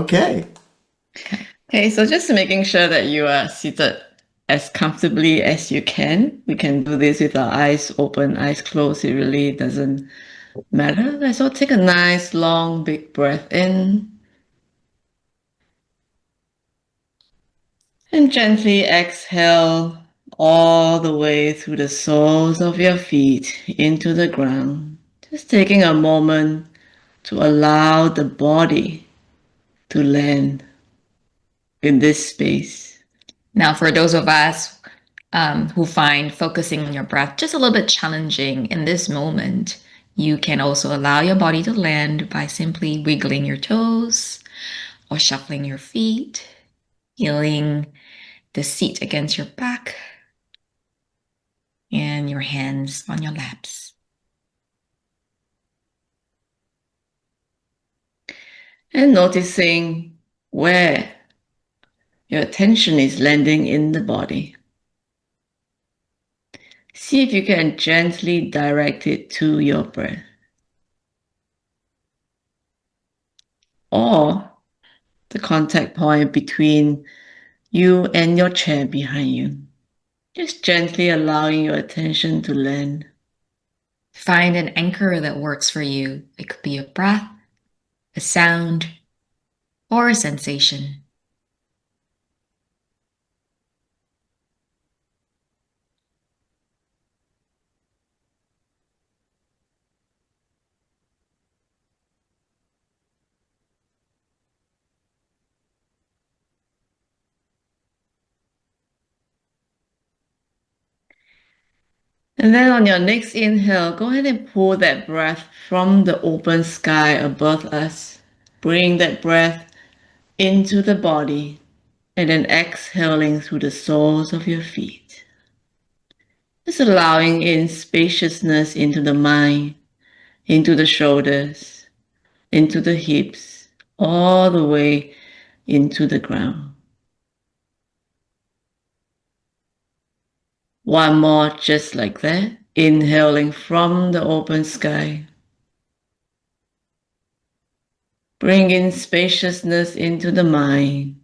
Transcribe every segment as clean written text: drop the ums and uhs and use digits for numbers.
Okay. Okay, so just making sure that you are seated as comfortably as you can. We can do this with our eyes open, eyes closed. It really doesn't matter. So take a nice, long, big breath in and gently exhale all the way through the soles of your feet into the ground. Just taking a moment to allow the body to land in this space. Now, for those of us who find focusing on your breath just a little bit challenging in this moment, you can also allow your body to land by simply wiggling your toes or shuffling your feet, feeling the seat against your back and your hands on your laps. And noticing where your attention is landing in the body. See if you can gently direct it to your breath. Or the contact point between you and your chair behind you. Just gently allowing your attention to land. Find an anchor that works for you. It could be a breath, a sound, or a sensation. And then on your next inhale, go ahead and pull that breath from the open sky above us. Bring that breath into the body and then exhaling through the soles of your feet. Just allowing in spaciousness into the mind, into the shoulders, into the hips, all the way into the ground. One more just like that. Inhaling from the open sky. Bring in spaciousness into the mind,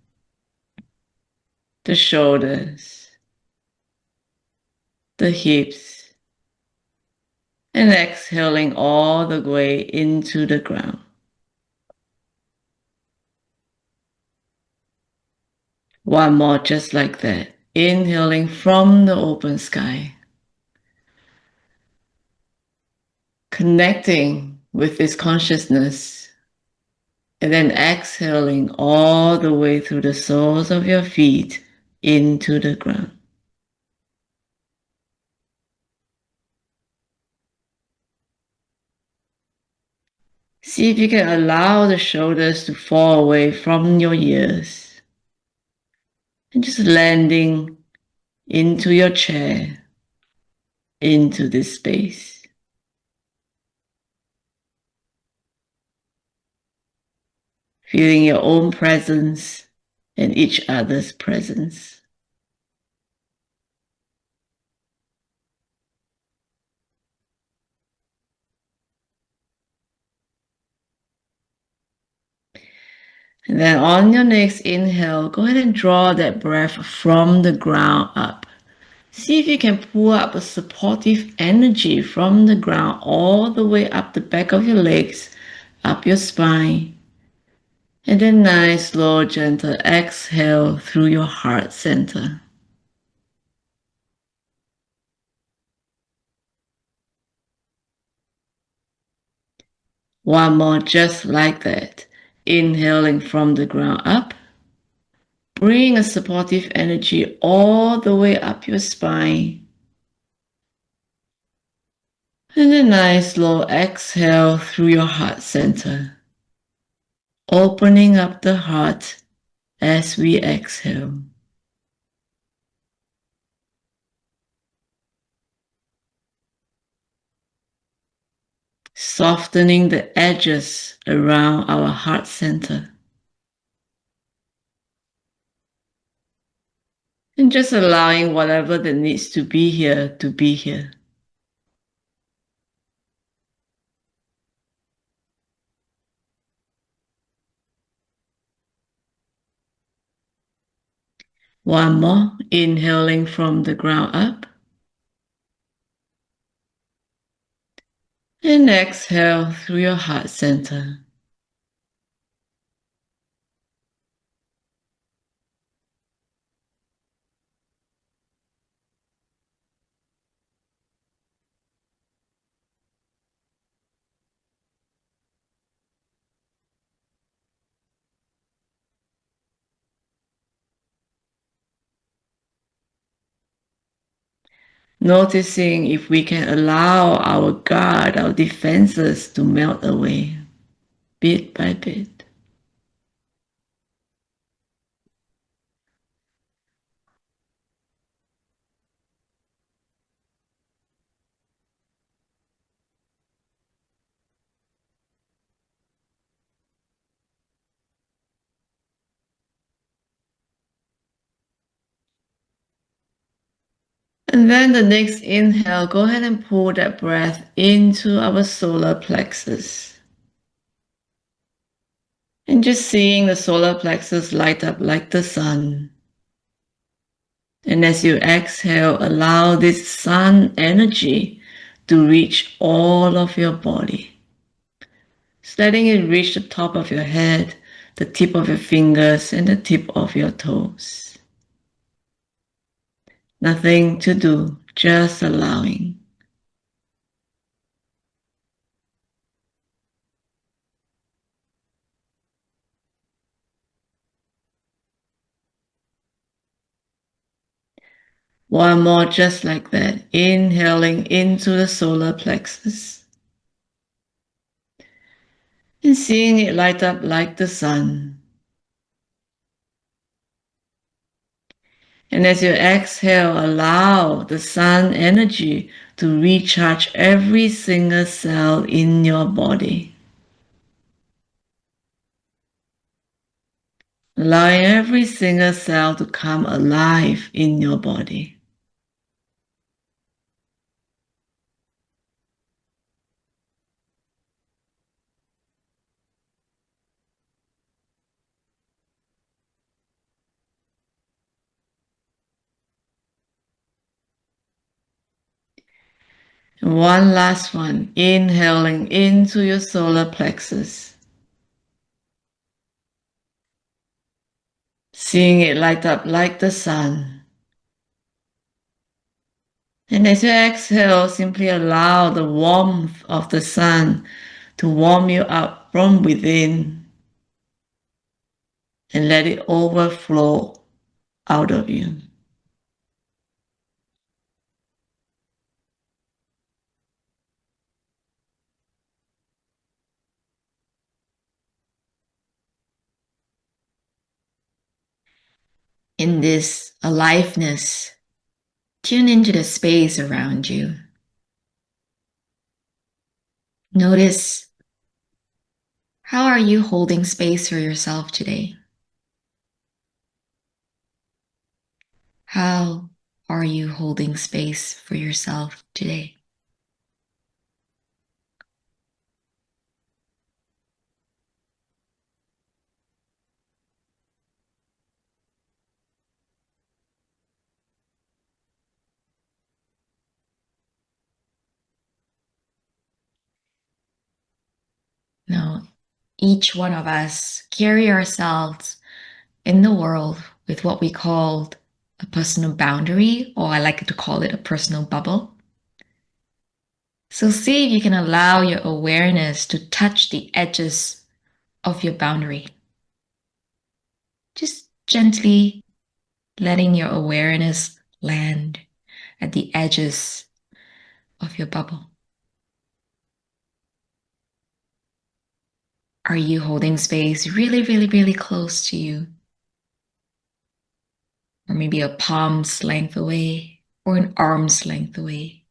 the shoulders, the hips, and exhaling all the way into the ground. One more just like that. Inhaling from the open sky. Connecting with this consciousness. And then exhaling all the way through the soles of your feet into the ground. See if you can allow the shoulders to fall away from your ears. And just landing into your chair, into this space. Feeling your own presence and each other's presence. And then on your next inhale, go ahead and draw that breath from the ground up. See if you can pull up a supportive energy from the ground all the way up the back of your legs, up your spine. And then nice, slow, gentle exhale through your heart center. One more just like that. Inhaling from the ground up. Bring a supportive energy all the way up your spine. And a nice slow exhale through your heart center. Opening up the heart as we exhale. Softening the edges around our heart center. And just allowing whatever that needs to be here to be here. One more, inhaling from the ground up. And exhale through your heart center. Noticing if we can allow our guard, our defenses to melt away, bit by bit. And then the next inhale, go ahead and pull that breath into our solar plexus. And just seeing the solar plexus light up like the sun. And as you exhale, allow this sun energy to reach all of your body. Just letting it reach the top of your head, the tip of your fingers, and the tip of your toes. Nothing to do, just allowing. One more just like that, inhaling into the solar plexus. And seeing it light up like the sun. And as you exhale, allow the sun energy to recharge every single cell in your body. Allowing every single cell to come alive in your body. And one last one, inhaling into your solar plexus. Seeing it light up like the sun. And as you exhale, simply allow the warmth of the sun to warm you up from within and let it overflow out of you. In this aliveness, tune into the space around you. Notice, how are you holding space for yourself today? How are you holding space for yourself today? Now, each one of us carry ourselves in the world with what we call a personal boundary, or I like to call it a personal bubble. So see if you can allow your awareness to touch the edges of your boundary. Just gently letting your awareness land at the edges of your bubble. Are you holding space really, really, really close to you? Or maybe a palm's length away, or an arm's length away?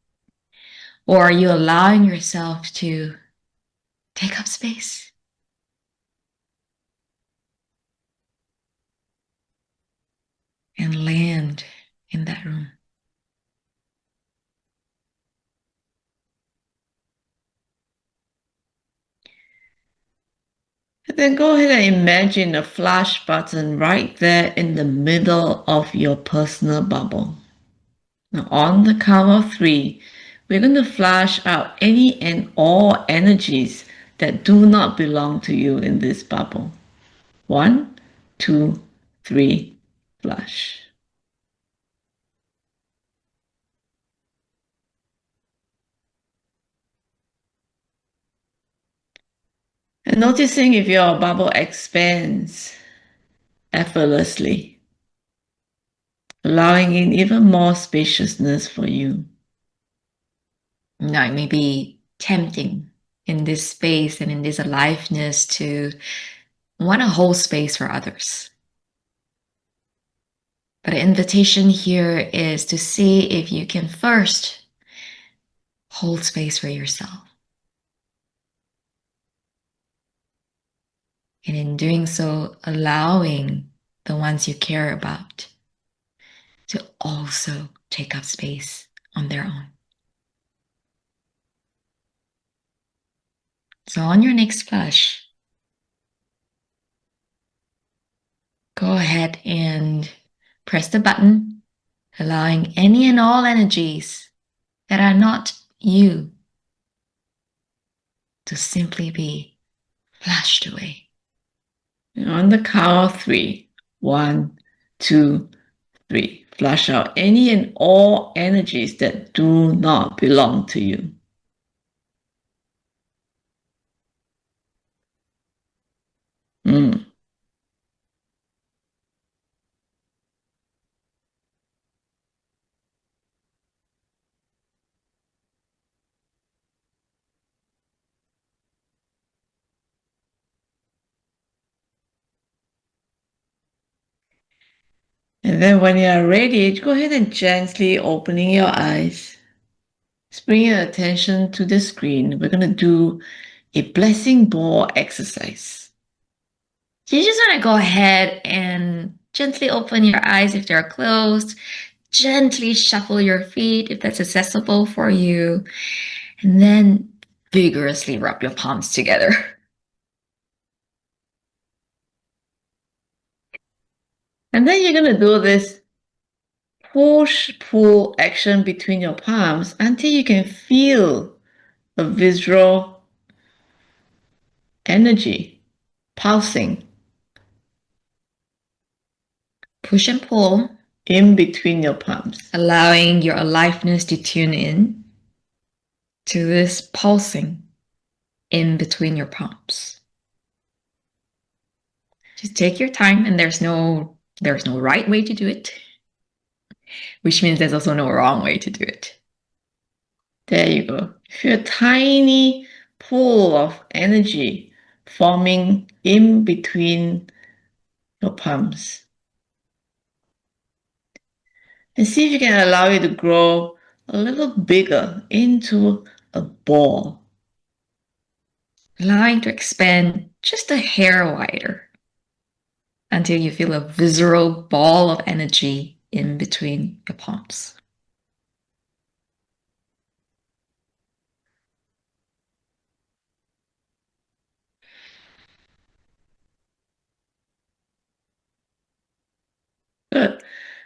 Or are you allowing yourself to take up space and land in that room? Then go ahead and imagine a flash button right there in the middle of your personal bubble. Now, on the count of 3, we're going to flash out any and all energies that do not belong to you in this bubble. 1, 2, 3, flash. And noticing if your bubble expands effortlessly, allowing in even more spaciousness for you. Now, it may be tempting in this space and in this aliveness to want to hold space for others. But the invitation here is to see if you can first hold space for yourself. And in doing so, allowing the ones you care about to also take up space on their own. So on your next flush, go ahead and press the button, allowing any and all energies that are not you to simply be flashed away. And on the count of 3, 1, 2, 3, flush out any and all energies that do not belong to you. And then when you are ready, go ahead and gently opening your eyes. Just bring your attention to the screen. We're going to do a blessing ball exercise. You just want to go ahead and gently open your eyes if they're closed. Gently shuffle your feet if that's accessible for you. And then vigorously rub your palms together. And then you're going to do this push-pull action between your palms until you can feel a visceral energy pulsing. Push and pull. In between your palms. Allowing your aliveness to tune in to this pulsing in between your palms. Just take your time, and there's no right way to do it, which means there's also no wrong way to do it. There you go. Feel a tiny pool of energy forming in between your palms. And see if you can allow it to grow a little bigger into a ball. Allowing to expand just a hair wider until you feel a visceral ball of energy in between your palms. Good.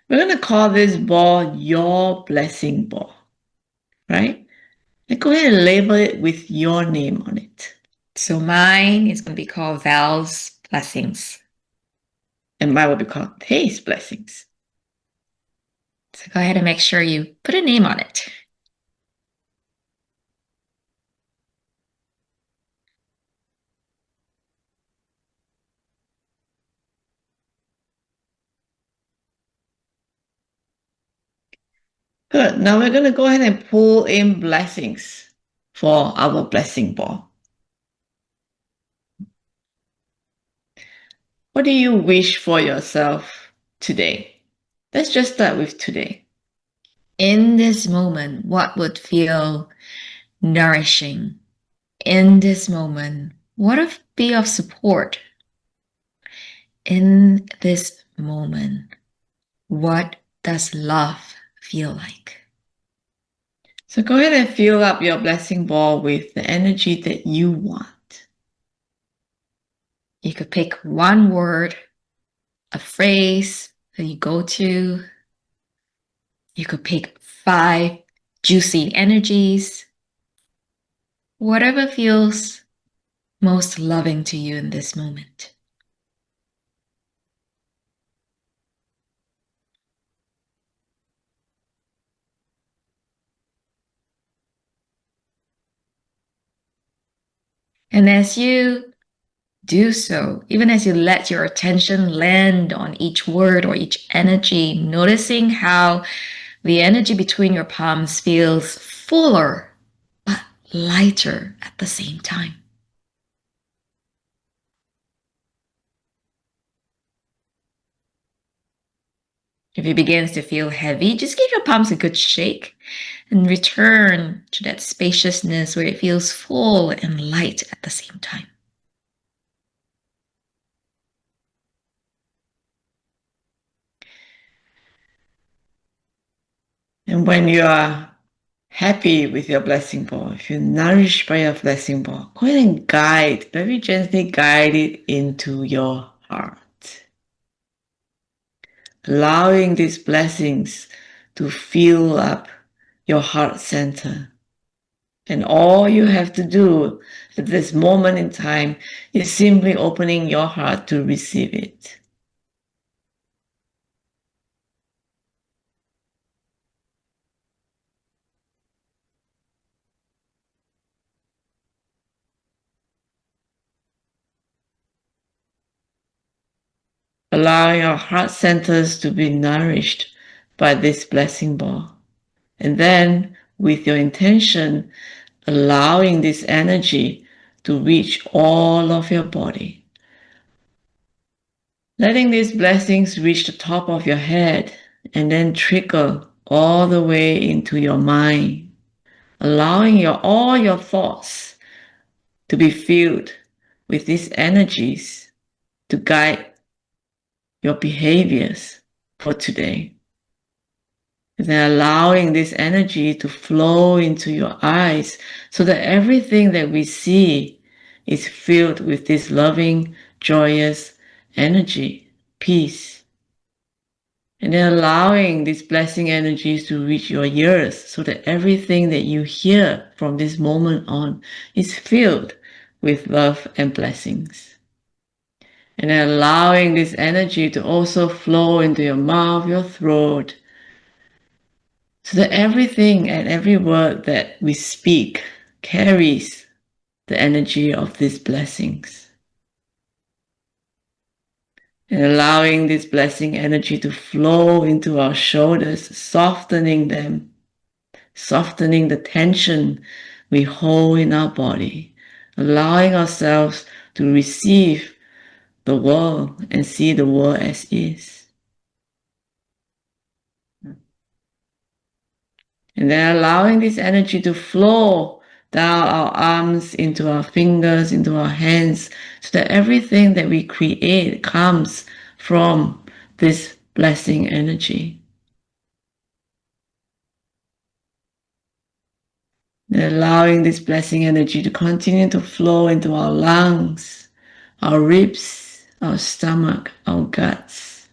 We're going to call this ball your blessing ball, right? And go ahead and label it with your name on it. So mine is going to be called Val's Blessings. And mine will be called Tay's Blessings. So go ahead and make sure you put a name on it. Good. Now we're going to go ahead and pull in blessings for our blessing ball. What do you wish for yourself today? Let's just start with today. In this moment, what would feel nourishing? In this moment, what would be of support? In this moment, what does love feel like? So go ahead and fill up your blessing ball with the energy that you want. You could pick one word, a phrase that you go to. You could pick 5 juicy energies, whatever feels most loving to you in this moment. And as you do so, even as you let your attention land on each word or each energy, noticing how the energy between your palms feels fuller but lighter at the same time. If it begins to feel heavy, just give your palms a good shake and return to that spaciousness where it feels full and light at the same time. And when you are happy with your blessing ball, if you're nourished by your blessing ball, go ahead and very gently guide it into your heart. Allowing these blessings to fill up your heart center. And all you have to do at this moment in time is simply opening your heart to receive it. Allowing our heart centers to be nourished by this blessing ball. And then, with your intention, allowing this energy to reach all of your body. Letting these blessings reach the top of your head and then trickle all the way into your mind, allowing all your thoughts to be filled with these energies to guide your behaviors for today. And then allowing this energy to flow into your eyes so that everything that we see is filled with this loving, joyous energy, peace. And then allowing these blessing energies to reach your ears so that everything that you hear from this moment on is filled with love and blessings. And then allowing this energy to also flow into your mouth, your throat, so that everything and every word that we speak carries the energy of these blessings. And allowing this blessing energy to flow into our shoulders, softening them, softening the tension we hold in our body, allowing ourselves to receive the world and see the world as is. And then allowing this energy to flow down our arms, into our fingers, into our hands, so that everything that we create comes from this blessing energy. And allowing this blessing energy to continue to flow into our lungs, our ribs, our stomach, our guts,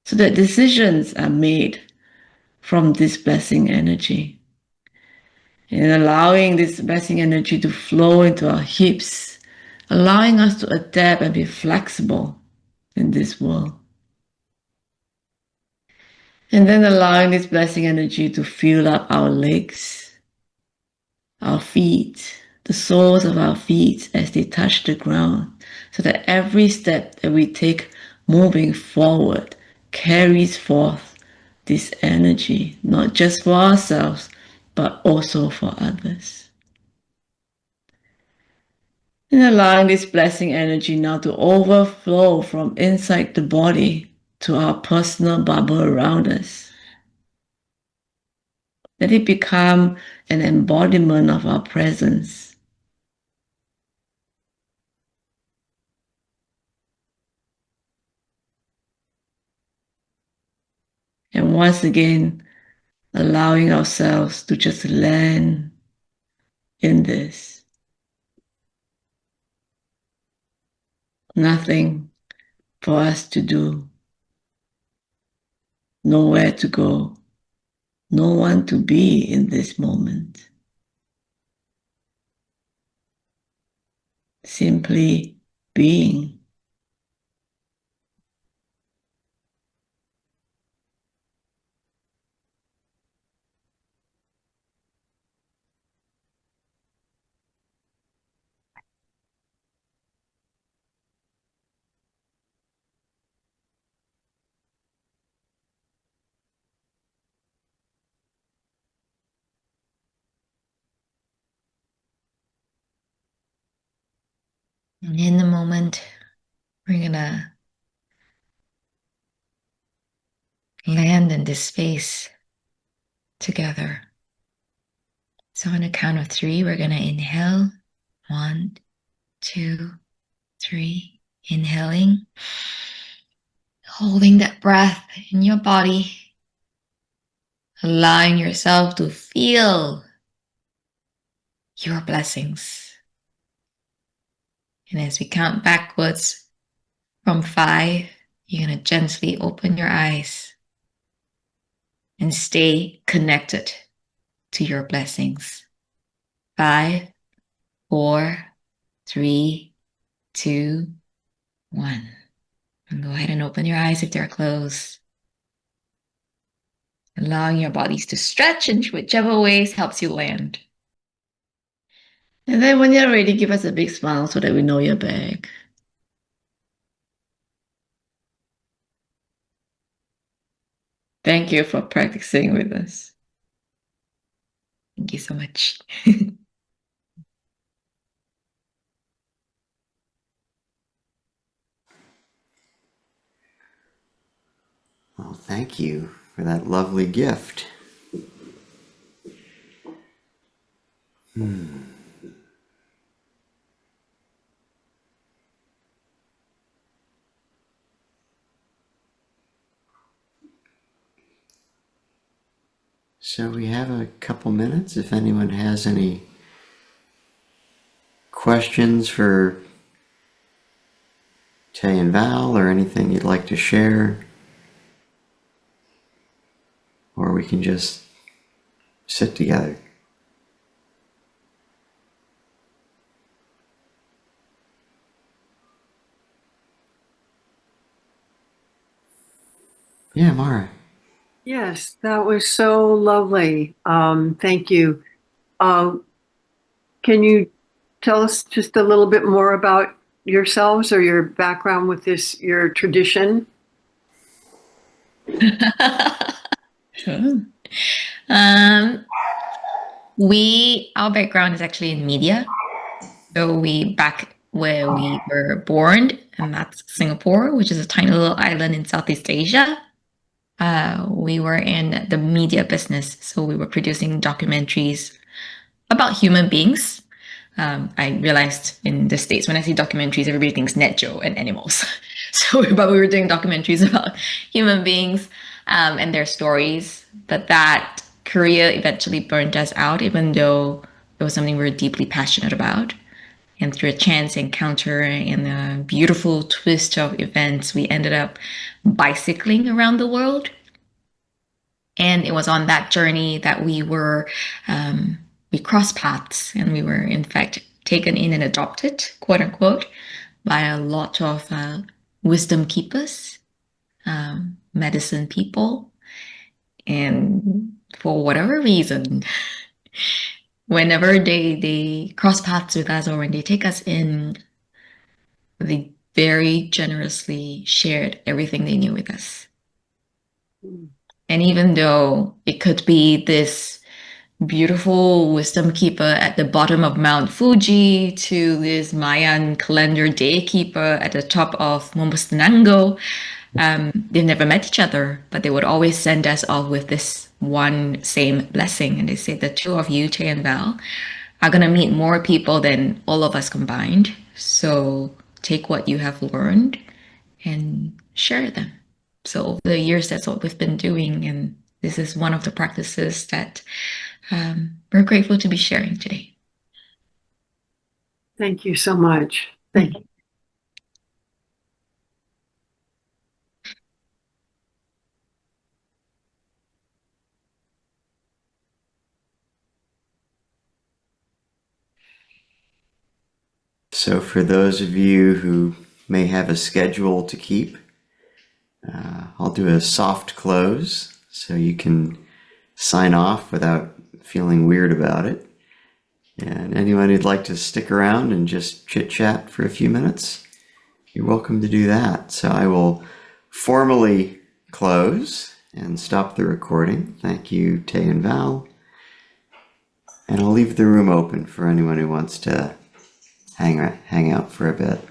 so that decisions are made from this blessing energy. And allowing this blessing energy to flow into our hips, allowing us to adapt and be flexible in this world. And then allowing this blessing energy to fill up our legs, our feet, the soles of our feet as they touch the ground, so that every step that we take moving forward carries forth this energy, not just for ourselves, but also for others. And allowing this blessing energy now to overflow from inside the body to our personal bubble around us. Let it become an embodiment of our presence. And once again, allowing ourselves to just land in this. Nothing for us to do. Nowhere to go. No one to be in this moment. Simply being. And in the moment, we're gonna land in this space together. So on a count of 3, we're gonna inhale. 1, 2, 3. Inhaling, holding that breath in your body, allowing yourself to feel your blessings. And as we count backwards from 5, you're gonna gently open your eyes and stay connected to your blessings. 5, 4, 3, 2, 1. And go ahead and open your eyes if they're closed. Allowing your bodies to stretch in whichever ways helps you land. And then when you're ready, give us a big smile so that we know you're back. Thank you for practicing with us. Thank you so much. Well, thank you for that lovely gift. So we have a couple minutes if anyone has any questions for Tay and Val or anything you'd like to share. Or we can just sit together. Yeah, Mara. Yes, that was so lovely. Thank you. Can you tell us just a little bit more about yourselves or your background with this, your tradition? Sure. Our background is actually in media. So we back where we were born, and that's Singapore, which is a tiny little island in Southeast Asia. We were in the media business, so we were producing documentaries about human beings. I realized in the States, when I see documentaries, everybody thinks Net Geo and animals. But we were doing documentaries about human beings and their stories. But that career eventually burned us out, even though it was something we were deeply passionate about. And through a chance encounter and a beautiful twist of events, we ended up bicycling around the world. And it was on that journey that we crossed paths, and we were in fact taken in and adopted, quote unquote, by a lot of wisdom keepers, medicine people. And for whatever reason, whenever they cross paths with us or when they take us in, they very generously shared everything they knew with us. And even though it could be this beautiful wisdom keeper at the bottom of Mount Fuji to this Mayan calendar day keeper at the top of Momostenango, they've never met each other, but they would always send us off with this one same blessing. And they say, the two of you, Tay and Val, are going to meet more people than all of us combined. So take what you have learned and share them. So over the years, that's what we've been doing. And this is one of the practices that we're grateful to be sharing today. Thank you so much. Thank you. So for those of you who may have a schedule to keep, I'll do a soft close so you can sign off without feeling weird about it. And anyone who'd like to stick around and just chit-chat for a few minutes, you're welcome to do that. So I will formally close and stop the recording. Thank you, Tay and Val. And I'll leave the room open for anyone who wants to hang out for a bit.